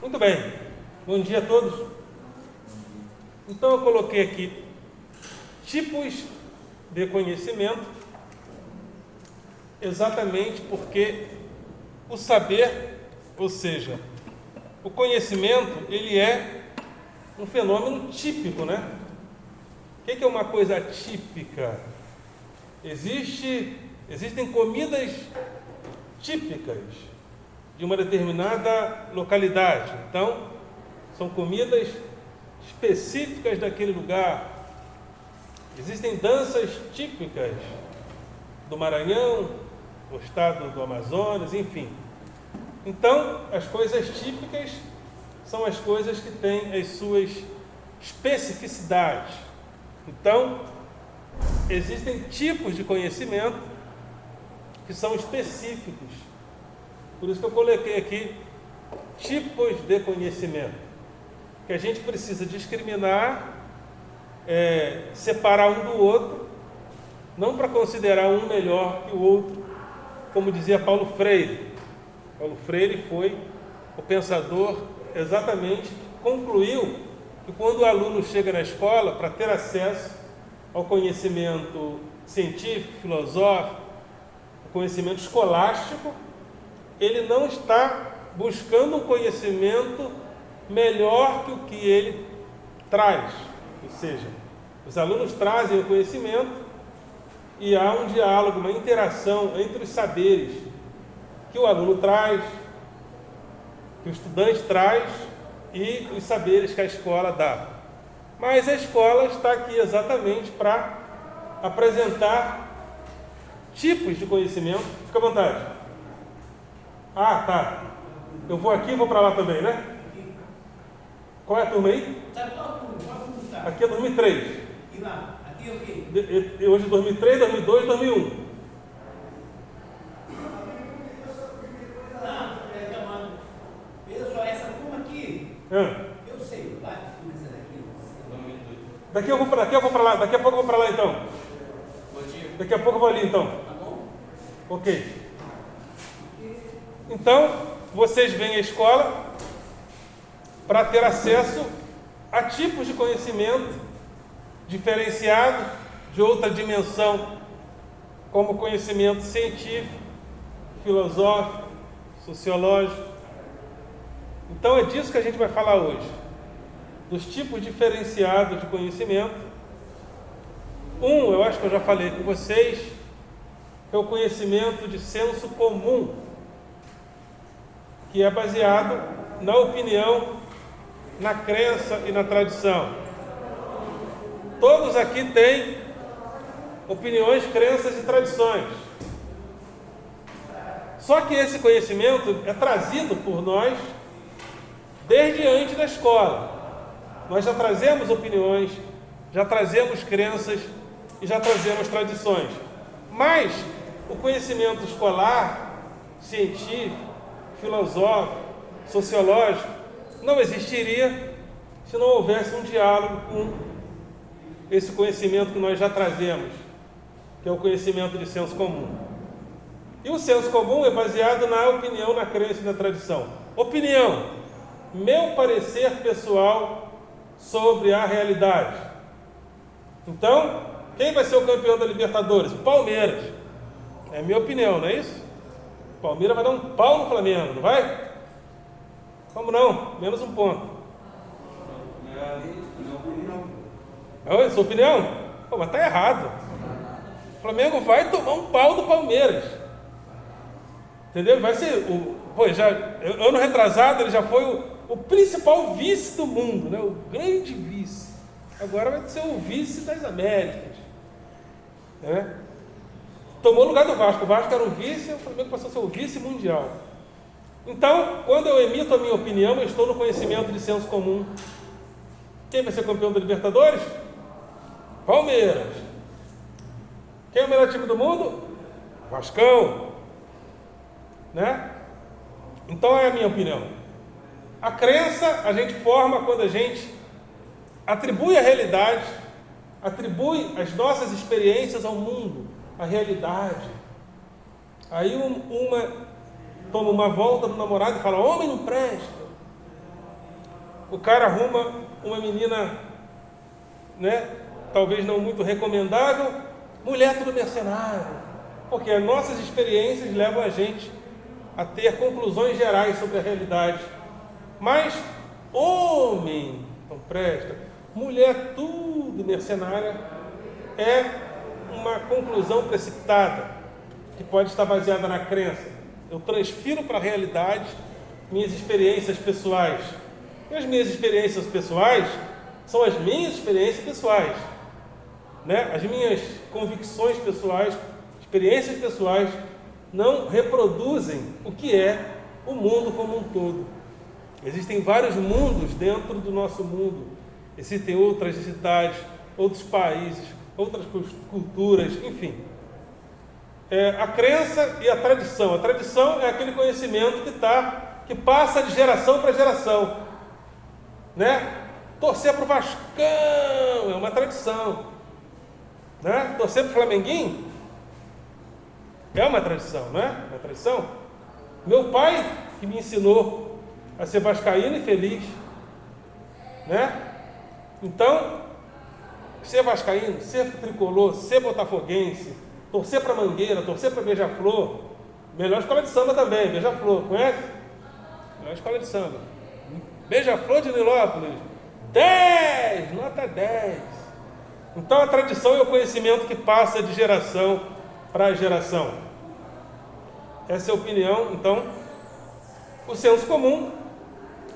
Muito bem, bom dia a todos. Então eu coloquei aqui tipos de conhecimento, exatamente porque o saber, ou seja, o conhecimento, ele é um fenômeno típico, né? O que é uma coisa típica? Existem comidas típicas de uma determinada localidade. Então, são comidas específicas daquele lugar. Existem danças típicas do Maranhão, do estado do Amazonas, enfim. Então, as coisas típicas são as coisas que têm as suas especificidades. Então, existem tipos de conhecimento que são específicos. Por isso que eu coloquei aqui tipos de conhecimento, que a gente precisa discriminar, separar um do outro, não para considerar um melhor que o outro, como dizia Paulo Freire. Paulo Freire foi o pensador exatamente que concluiu que quando o aluno chega na escola, para ter acesso ao conhecimento científico, filosófico, ao conhecimento escolástico, ele não está buscando um conhecimento melhor que o que ele traz. Ou seja, os alunos trazem o conhecimento e há um diálogo, uma interação entre os saberes que o aluno traz, que o estudante traz e os saberes que a escola dá. Mas a escola está aqui exatamente para apresentar tipos de conhecimento. Fica à vontade. Ah, tá. Eu vou aqui e vou para lá também, né? Qual é a turma aí? Aqui é 2003. E lá? Aqui é o quê? Hoje é 2003, 2002, 2001. Pessoal, essa turma aqui, eu sei, vai, essa daqui. Daqui eu vou para lá, daqui a pouco eu vou para lá então. Daqui a pouco eu vou ali então. Tá bom? Ok. Então, vocês vêm à escola para ter acesso a tipos de conhecimento diferenciados, de outra dimensão, como conhecimento científico, filosófico, sociológico. Então, é disso que a gente vai falar hoje, dos tipos diferenciados de conhecimento. Eu acho que eu já falei com vocês, que é o conhecimento de senso comum, que é baseado na opinião, na crença e na tradição. Todos aqui têm opiniões, crenças e tradições. Só que esse conhecimento é trazido por nós desde antes da escola. Nós já trazemos opiniões, já trazemos crenças e já trazemos tradições. Mas o conhecimento escolar, científico, filosófico, sociológico, não existiria se não houvesse um diálogo com esse conhecimento que nós já trazemos, que é o conhecimento de senso comum. E o senso comum é baseado na opinião, na crença e na tradição. Opinião, meu parecer pessoal sobre a realidade. Então, quem vai ser o campeão da Libertadores? O Palmeiras. É minha opinião, não é isso? O Palmeiras vai dar um pau no Flamengo, não vai? Como não? Menos um ponto. É sua opinião? Pô, mas está errado. O Flamengo vai tomar um pau do Palmeiras. Entendeu? Vai ser ano retrasado ele já foi o principal vice do mundo, né? O grande vice. Agora vai ser o vice das Américas. Né? Tomou o lugar do Vasco. O Vasco era o vice, o Flamengo passou a ser o vice mundial. Então, quando eu emito a minha opinião, eu estou no conhecimento de senso comum. Quem vai ser campeão da Libertadores? Palmeiras. Quem é o melhor time do mundo? Vascão. Né? Então é a minha opinião. A crença a gente forma quando a gente atribui a realidade, atribui as nossas experiências ao mundo, à realidade. Aí uma toma uma volta do namorado e fala: homem não presta, o cara arruma uma menina, né, talvez não muito recomendável, mulher tudo mercenário, porque as nossas experiências levam a gente a ter conclusões gerais sobre a realidade. Mas homem não presta, mulher tudo mercenária, é uma conclusão precipitada, que pode estar baseada na crença. Eu transfiro para a realidade minhas experiências pessoais. E as minhas experiências pessoais são as minhas experiências pessoais, né? As minhas convicções pessoais, experiências pessoais, não reproduzem o que é o mundo como um todo. Existem vários mundos dentro do nosso mundo. Existem outras cidades, outros países, outras culturas, enfim. A crença e a tradição. A tradição é aquele conhecimento que passa de geração para geração, né? Torcer para o Vascão é uma tradição, né? Torcer para o Flamenguinho é uma tradição, não é? Uma tradição. Meu pai que me ensinou a ser vascaíno e feliz, né? Então, ser vascaíno, ser tricolor, ser botafoguense, torcer para Mangueira, torcer para Beija-Flor, melhor escola de samba também, Beija-Flor, conhece? Melhor escola de samba. Beija-Flor de Nilópolis, 10, nota 10. Então a tradição é o conhecimento que passa de geração para geração. Essa é a opinião. Então, o senso comum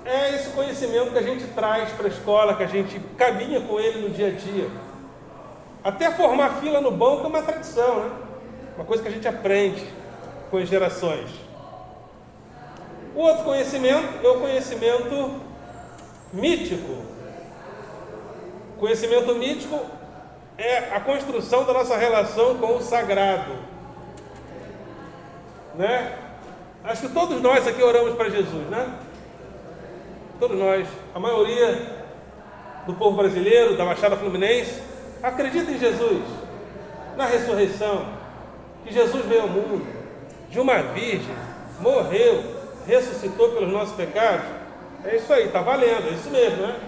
é esse conhecimento que a gente traz para a escola, que a gente caminha com ele no dia a dia. Até formar fila no banco é uma tradição, né? Uma coisa que a gente aprende com as gerações. O outro conhecimento é o conhecimento mítico. O conhecimento mítico é a construção da nossa relação com o sagrado, né? Acho que todos nós aqui oramos para Jesus, né? Todos nós, a maioria do povo brasileiro, da Baixada Fluminense, acredita em Jesus, na ressurreição, que Jesus veio ao mundo, de uma virgem, morreu, ressuscitou pelos nossos pecados. É isso aí, está valendo, é isso mesmo, né?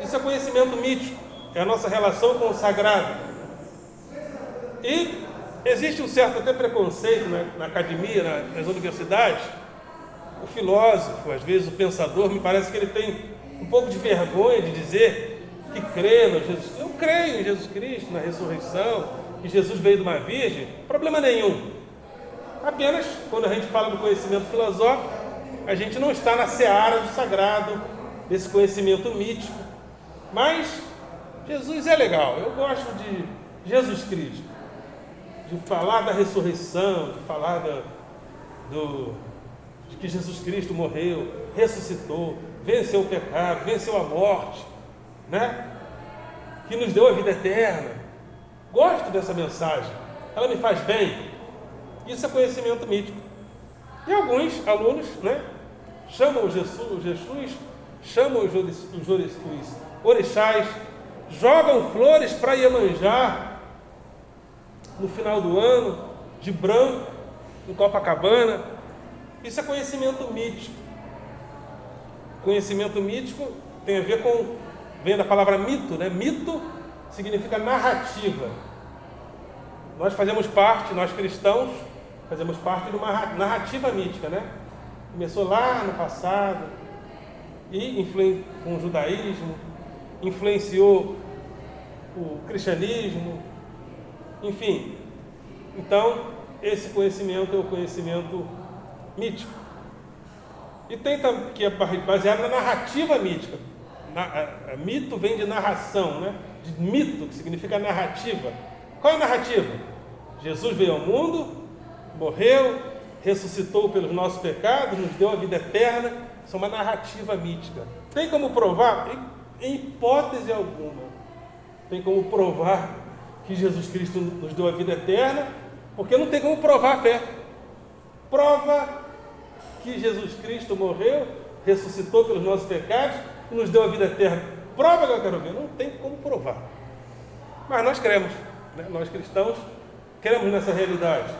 Isso é conhecimento mítico, é a nossa relação com o sagrado. E existe um certo até preconceito na academia, nas universidades. O filósofo, às vezes o pensador, me parece que ele tem um pouco de vergonha de dizer que crê no Jesus. Eu creio em Jesus Cristo, na ressurreição, que Jesus veio de uma virgem, problema nenhum. Apenas, quando a gente fala do conhecimento filosófico, a gente não está na seara do sagrado, desse conhecimento mítico. Mas Jesus é legal, eu gosto de Jesus Cristo, de falar da ressurreição, de falar de que Jesus Cristo morreu, ressuscitou, venceu o pecado, venceu a morte, né? Que nos deu a vida eterna. Gosto dessa mensagem, ela me faz bem. Isso é conhecimento mítico. E alguns alunos, né, chamam o Jesus, chamam os orixás, jogam flores para Iemanjá no final do ano, de branco, em Copacabana. Isso é conhecimento mítico. Conhecimento mítico tem a ver vem da palavra mito, né? Mito significa narrativa. Nós fazemos parte, nós cristãos, fazemos parte de uma narrativa mítica, né? Começou lá no passado e com o judaísmo, influenciou o cristianismo, enfim. Então, esse conhecimento é o conhecimento mítico. E tem também, que é baseado na narrativa mítica. Mito vem de narração, né? De mito, que significa narrativa. Qual é a narrativa? Jesus veio ao mundo, morreu, ressuscitou pelos nossos pecados, nos deu a vida eterna. Isso é uma narrativa mítica. Tem como provar? Em hipótese alguma. Tem como provar que Jesus Cristo nos deu a vida eterna, porque não tem como provar a fé. Prova que Jesus Cristo morreu, ressuscitou pelos nossos pecados e nos deu a vida eterna. Prova que eu quero ver. Não tem como provar. Mas nós cremos, né? Nós cristãos cremos nessa realidade.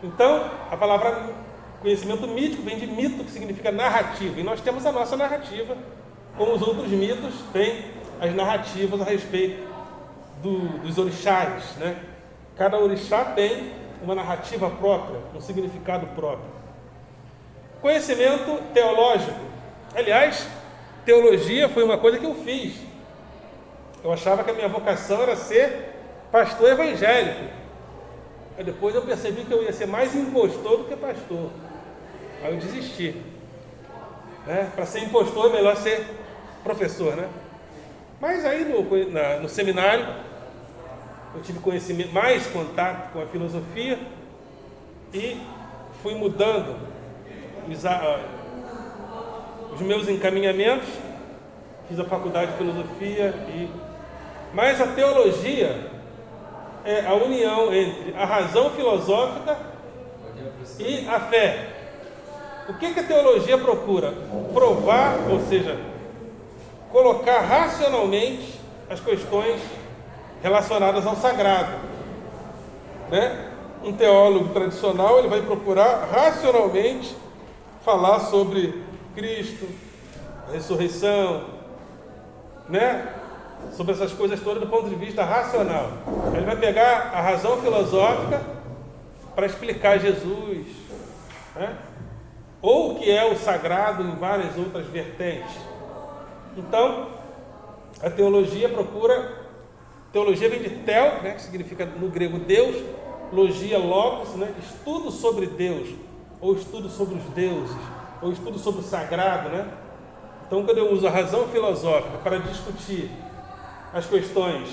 Então, a palavra Conhecimento mítico vem de mito, que significa narrativa. E nós temos a nossa narrativa, como os outros mitos têm as narrativas a respeito dos orixás, né? Cada orixá tem uma narrativa própria, um significado próprio. Conhecimento teológico. Aliás, teologia foi uma coisa que eu fiz. Eu achava que a minha vocação era ser pastor evangélico. Aí depois eu percebi que eu ia ser mais impostor do que pastor. Aí eu desisti. Né? Para ser impostor é melhor ser professor, né? Mas aí no seminário eu tive conhecimento, mais contato com a filosofia e fui mudando os meus encaminhamentos. Fiz a faculdade de filosofia mas a teologia é a união entre a razão filosófica e a fé. O que a teologia procura? Provar, ou seja, colocar racionalmente as questões relacionadas ao sagrado. Né? Um teólogo tradicional ele vai procurar racionalmente falar sobre Cristo, a ressurreição, né? Sobre essas coisas todas do ponto de vista racional. Ele vai pegar a razão filosófica para explicar Jesus, né? Ou o que é o sagrado em várias outras vertentes. Então, a teologia teologia vem de tel, né, que significa no grego Deus, logia logos, né, estudo sobre Deus, ou estudo sobre os deuses, ou estudo sobre o sagrado, né? Então, quando eu uso a razão filosófica para discutir as questões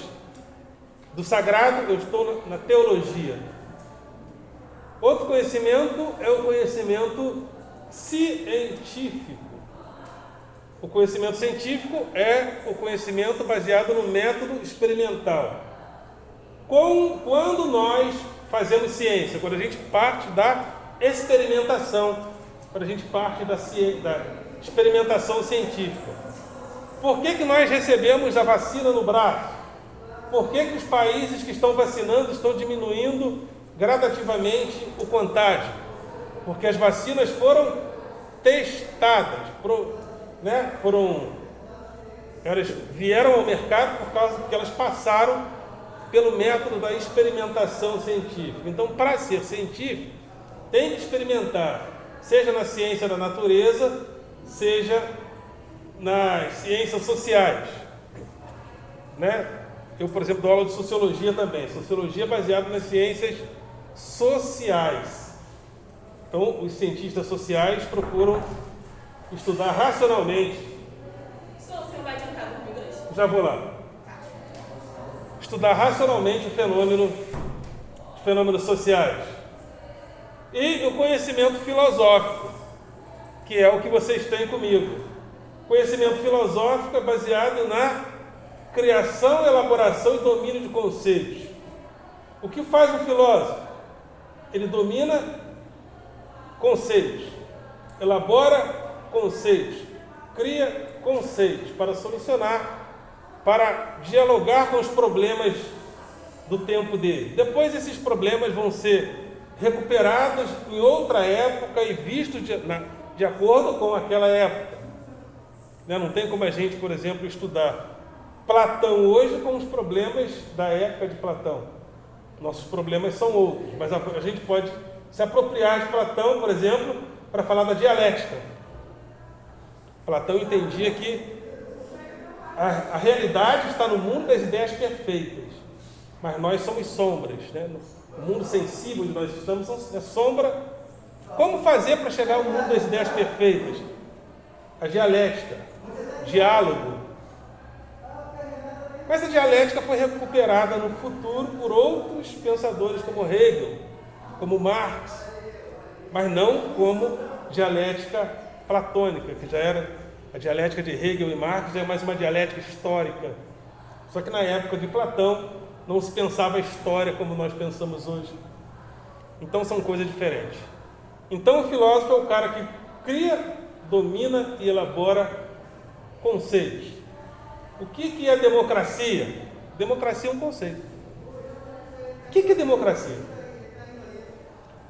do sagrado, eu estou na teologia. Outro conhecimento é o conhecimento científico. O conhecimento científico é o conhecimento baseado no método experimental. Quando nós fazemos ciência? Quando a gente parte da experimentação, quando a gente parte da experimentação científica. Por que nós recebemos a vacina no braço? Por que os países que estão vacinando estão diminuindo gradativamente o contágio? Porque as vacinas foram testadas, né? Elas vieram ao mercado porque elas passaram pelo método da experimentação científica. Então, para ser científico, tem que experimentar, seja na ciência da natureza, seja nas ciências sociais, né? Eu, por exemplo, dou aula de sociologia também. Sociologia baseada nas ciências sociais. Então, os cientistas sociais procuram estudar racionalmente. Você não vai adiantar comigo hoje? Já vou lá. Estudar racionalmente os fenômenos sociais. E o conhecimento filosófico, que é o que vocês têm comigo. Conhecimento filosófico é baseado na criação, elaboração e domínio de conceitos. O que faz um filósofo? Ele domina conceitos, elabora conceitos, cria conceitos para solucionar, para dialogar com os problemas do tempo dele. Depois esses problemas vão ser recuperados em outra época e vistos de acordo com aquela época. Não tem como a gente, por exemplo, estudar Platão hoje com os problemas da época de Platão. Nossos problemas são outros, mas a gente pode se apropriar de Platão, por exemplo, para falar da dialética. Platão entendia que a realidade está no mundo das ideias perfeitas, mas nós somos sombras, né? O mundo sensível onde nós estamos é sombra. Como fazer para chegar ao mundo das ideias perfeitas? A dialética, diálogo. Mas a dialética foi recuperada no futuro por outros pensadores como Hegel, como Marx, mas não como dialética platônica, que já era a dialética de Hegel e Marx, já é mais uma dialética histórica. Só que na época de Platão não se pensava a história como nós pensamos hoje. Então são coisas diferentes. Então o filósofo é o cara que cria, domina e elabora conceitos. O que é democracia? Democracia é um conceito. O que é democracia?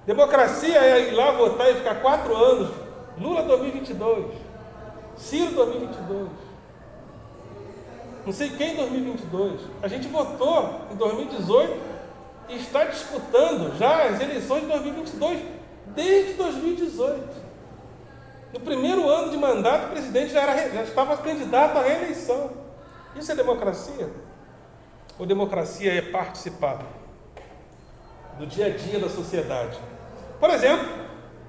Democracia é ir lá votar e ficar 4 anos. Lula 2022. Ciro 2022. Não sei quem em 2022. A gente votou em 2018 e está disputando já as eleições de 2022 desde 2018. No primeiro ano de mandato, o presidente já estava candidato à reeleição. Isso é democracia? Ou democracia é participar do dia a dia da sociedade? Por exemplo,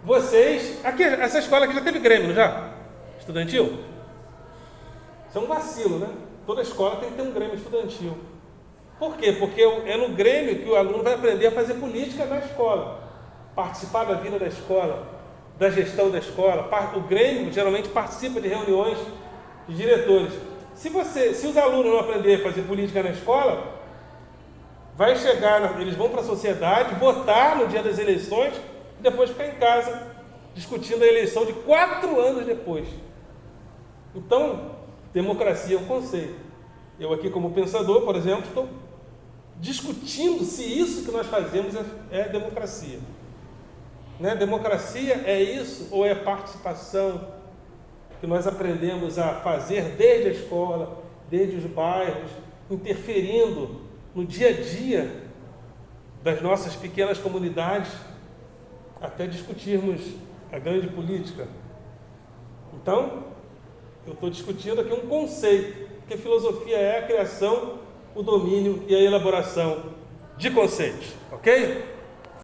vocês... Aqui, essa escola aqui já teve Grêmio, não já? Estudantil? Isso é um vacilo, né? Toda escola tem que ter um Grêmio estudantil. Por quê? Porque é no Grêmio que o aluno vai aprender a fazer política na escola, participar da vida da escola, da gestão da escola. O Grêmio geralmente participa de reuniões de diretores. Se os alunos não aprenderem a fazer política na escola, vai chegar, eles vão para a sociedade, votar no dia das eleições e depois ficar em casa discutindo a eleição de 4 anos depois. Então, democracia é um conceito. Eu aqui, como pensador, por exemplo, estou discutindo se isso que nós fazemos é democracia. Né? Democracia é isso ou é participação que nós aprendemos a fazer desde a escola, desde os bairros, interferindo no dia a dia das nossas pequenas comunidades, até discutirmos a grande política. Então, eu estou discutindo aqui um conceito, porque filosofia é a criação, o domínio e a elaboração de conceitos, ok?